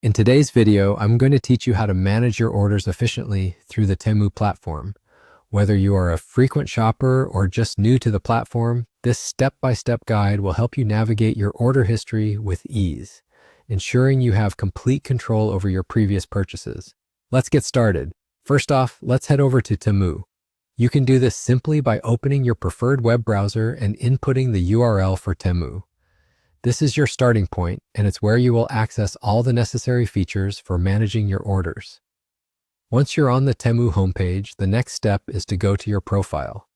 In today's video, I'm going to teach you how to manage your orders efficiently through the Temu platform. Whether you are a frequent shopper or just new to the platform, this step-by-step guide will help you navigate your order history with ease, ensuring you have complete control over your previous purchases. Let's get started. First off, let's head over to Temu. You can do this simply by opening your preferred web browser and inputting the URL for Temu. This is your starting point, and it's where you will access all the necessary features for managing your orders. Once you're on the Temu homepage, the next step is to go to your profile.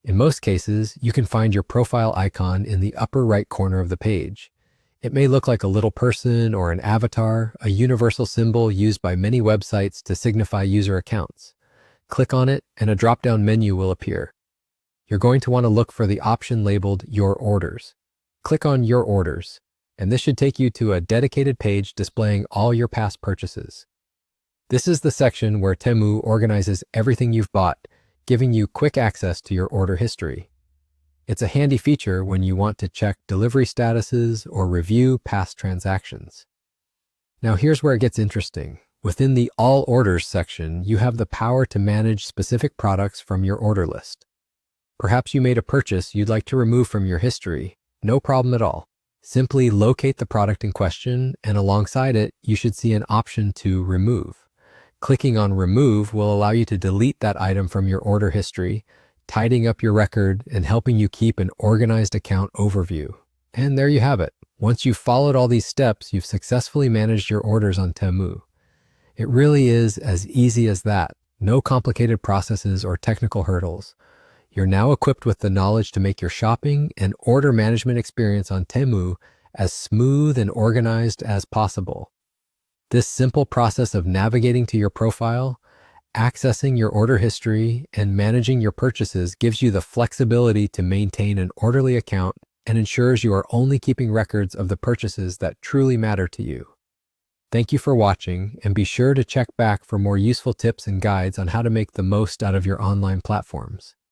In most cases, you can find your profile icon in the upper right corner of the page. It may look like a little person or an avatar, a universal symbol used by many websites to signify user accounts. Click on it, and a drop-down menu will appear. You're going to want to look for the option labeled Your Orders. Click on Your Orders, and this should take you to a dedicated page displaying all your past purchases. This is the section where Temu organizes everything you've bought, giving you quick access to your order history. It's a handy feature when you want to check delivery statuses or review past transactions. Now here's where it gets interesting. Within the All Orders section, you have the power to manage specific products from your order list. Perhaps you made a purchase you'd like to remove from your history. No problem at all. Simply locate the product in question, and alongside it, you should see an option to remove. Clicking on Remove will allow you to delete that item from your order history, tidying up your record and helping you keep an organized account overview. And there you have it. Once you've followed all these steps, you've successfully managed your orders on Temu. It really is as easy as that. No complicated processes or technical hurdles. You're now equipped with the knowledge to make your shopping and order management experience on Temu as smooth and organized as possible. This simple process of navigating to your profile, accessing your order history, and managing your purchases gives you the flexibility to maintain an orderly account and ensures you are only keeping records of the purchases that truly matter to you. Thank you for watching, and be sure to check back for more useful tips and guides on how to make the most out of your online platforms.